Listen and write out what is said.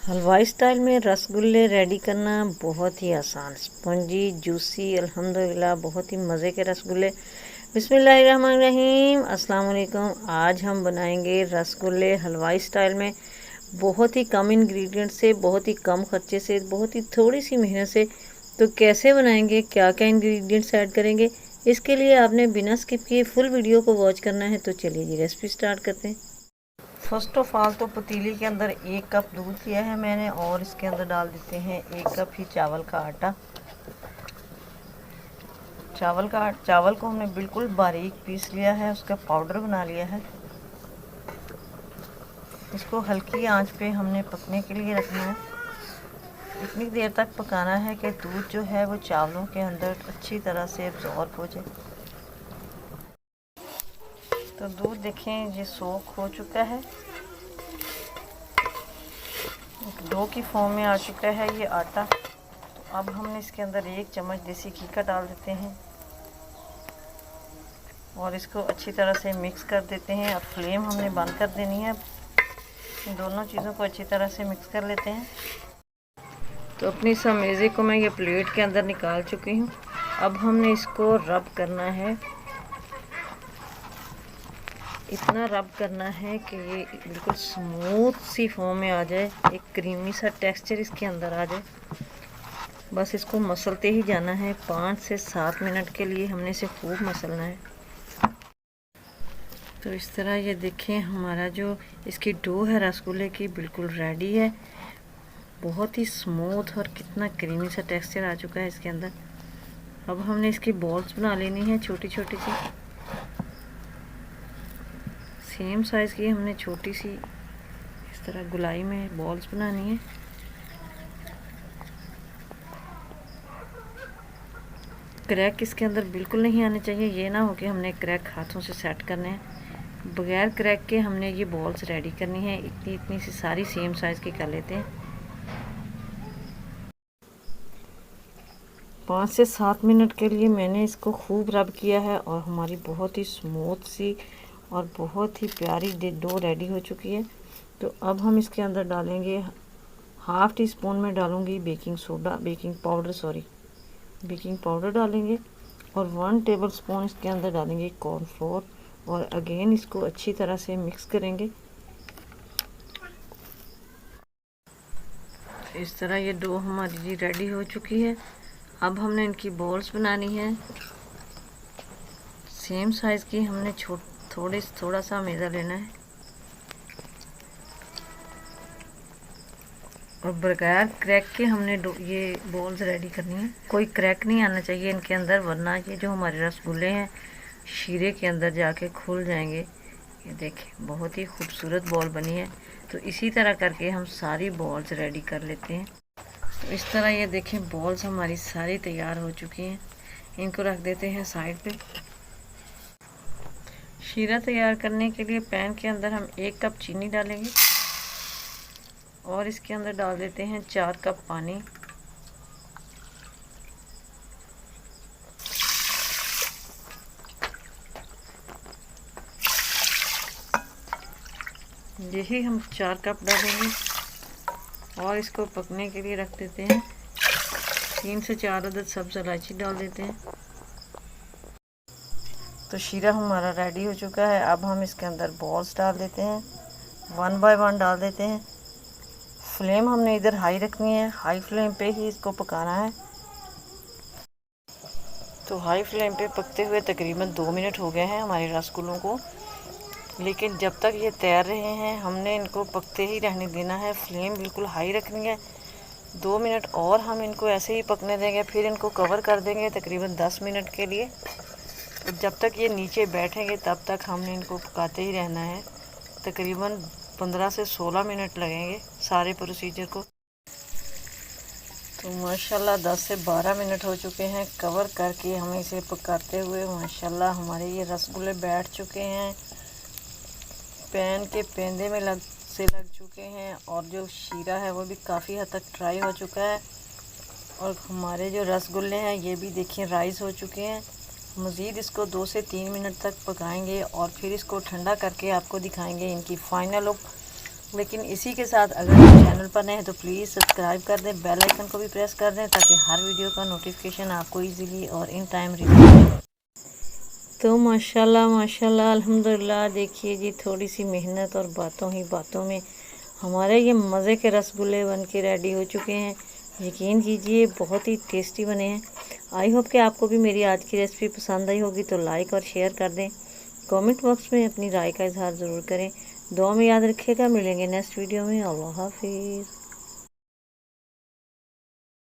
हलवाई स्टाइल में रसगुल्ले रेडी करना बहुत ही आसान, स्पंजी जूसी अल्हम्दुलिल्लाह बहुत ही मज़े के रसगुल्ले। बिस्मिल्लाहिर्रहमानिर्रहीम, अस्सलाम वालेकुम। आज हम बनाएंगे रसगुल्ले हलवाई स्टाइल में, बहुत ही कम इंग्रेडिएंट से, बहुत ही कम खर्चे से, बहुत ही थोड़ी सी मेहनत से। तो कैसे बनाएंगे, क्या क्या इंग्रेडिएंट्स ऐड करेंगे, इसके लिए आपने बिना स्किप किए फुल वीडियो को वॉच करना है। तो चलिए जी रेसिपी स्टार्ट करते हैं। फर्स्ट ऑफ ऑल तो पतीली के अंदर 1 कप दूध लिया है मैंने, और इसके अंदर डाल देते हैं 1 कप ही चावल का आटा। चावल को हमने बिल्कुल बारीक पीस लिया है, उसका पाउडर बना लिया है। इसको हल्की आंच पे हमने पकने के लिए रखना है। इतनी देर तक पकाना है कि दूध जो है वो चावलों के अंदर अच्छी तरह से एब्जॉर्ब हो जाए। तो दूध देखें ये सोख हो चुका है, डो की फॉर्म में आ चुका है ये आटा। तो अब हमने इसके अंदर 1 चम्मच देसी घी का डाल देते हैं और इसको अच्छी तरह से मिक्स कर देते हैं। अब फ्लेम हमने बंद कर देनी है। इन दोनों चीज़ों को अच्छी तरह से मिक्स कर लेते हैं। तो अपनी समेजे को मैं ये प्लेट के अंदर निकाल चुकी हूँ। अब हमने इसको रब करना है, इतना रब करना है कि ये बिल्कुल स्मूथ सी फॉर्म में आ जाए, एक क्रीमी सा टेक्सचर इसके अंदर आ जाए। बस इसको मसलते ही जाना है। 5 से 7 मिनट के लिए हमने इसे खूब मसलना है। तो इस तरह ये देखें, हमारा जो इसकी डो है रसगुल्ले की बिल्कुल रेडी है, बहुत ही स्मूथ और कितना क्रीमी सा टेक्सचर आ चुका है इसके अंदर। अब हमने इसकी बॉल्स बना लेनी है छोटी छोटी सी, सेम साइज़ की हमने छोटी सी इस तरह गुलाई में बॉल्स बनानी है। क्रैक इसके अंदर बिल्कुल नहीं आने चाहिए, ये ना हो कि हमने क्रैक हाथों से सेट करने हैं। बगैर क्रैक के हमने ये बॉल्स रेडी करनी है। इतनी इतनी सी सारी सेम साइज़ की कर लेते हैं। 5 से 7 मिनट के लिए मैंने इसको खूब रब किया है और हमारी बहुत ही स्मूथ सी और बहुत ही प्यारी डो रेडी हो चुकी है। तो अब हम इसके अंदर डालेंगे, ½ टीस्पून में डालूंगी बेकिंग पाउडर डालेंगे, और 1 टेबलस्पून इसके अंदर डालेंगे कॉर्नफ्लोर, और अगेन इसको अच्छी तरह से मिक्स करेंगे। इस तरह ये डो हमारी जी रेडी हो चुकी है। अब हमने इनकी बॉल्स बनानी है। सेम साइज़ की हमने थोड़ा सा मैदा लेना है और बगैर क्रैक के हमने ये बॉल्स रेडी करनी है। कोई क्रैक नहीं आना चाहिए इनके अंदर, वरना ये जो हमारे रसगुल्ले हैं शीरे के अंदर जाके खुल जाएंगे। ये देखें, बहुत ही खूबसूरत बॉल बनी है। तो इसी तरह करके हम सारी बॉल्स रेडी कर लेते हैं। तो इस तरह ये देखें, बॉल्स हमारी सारी तैयार हो चुकी हैं। इनको रख देते हैं साइड पे। शीरा तैयार करने के लिए पैन के अंदर हम 1 कप चीनी डालेंगे और इसके अंदर डाल देते हैं 4 कप पानी। यही हम 4 कप डालेंगे और इसको पकने के लिए रख देते हैं। 3 से 4 अदद सब्ज़ इलायची डाल देते हैं। तो शीरा हमारा रेडी हो चुका है। अब हम इसके अंदर बॉल्स डाल देते हैं, 1 बाय 1 डाल देते हैं। फ्लेम हमने इधर हाई रखनी है, हाई फ्लेम पे ही इसको पकाना है। तो हाई फ्लेम पे पकते हुए तकरीबन 2 मिनट हो गए हैं हमारे रसगुल्लों को, लेकिन जब तक ये तैर रहे हैं हमने इनको पकते ही रहने देना है। फ्लेम बिल्कुल हाई रखनी है। 2 मिनट और हम इनको ऐसे ही पकने देंगे, फिर इनको कवर कर देंगे तकरीबन 10 मिनट के लिए। तो जब तक ये नीचे बैठेंगे तब तक हमने इनको पकाते ही रहना है। तकरीबन 15 से 16 मिनट लगेंगे सारे प्रोसीजर को। तो माशाल्लाह 10 से 12 मिनट हो चुके हैं कवर करके हमें इसे पकाते हुए। माशाल्लाह हमारे ये रसगुल्ले बैठ चुके हैं, पैन के पेंदे में लग चुके हैं, और जो शीरा है वो भी काफ़ी हद तक ड्राई हो चुका है। और हमारे जो रसगुल्ले हैं ये भी देखिए राइस हो चुके हैं। मज़ीद इसको 2 से 3 मिनट तक पकाएंगे और फिर इसको ठंडा करके आपको दिखाएंगे इनकी फ़ाइनल लुक। लेकिन इसी के साथ अगर आप चैनल पर नए हैं तो प्लीज़ सब्सक्राइब कर दें, बेल आइकन को भी प्रेस कर दें ताकि हर वीडियो का नोटिफिकेशन आपको इजीली और इन टाइम रिसीव। तो माशाल्लाह माशाल्लाह अल्हम्दुलिल्लाह, देखिए जी थोड़ी सी मेहनत और बातों ही बातों में हमारे ये मज़े के रसगुल्ले बन के रेडी हो चुके हैं। यकीन कीजिए बहुत ही टेस्टी बने हैं। आई होप कि आपको भी मेरी आज की रेसिपी पसंद आई होगी, तो लाइक और शेयर कर दें। कमेंट बॉक्स में अपनी राय का इजहार ज़रूर करें। दुआ में याद रखिएगा। मिलेंगे नेक्स्ट वीडियो में। अल्लाह हाफिज़।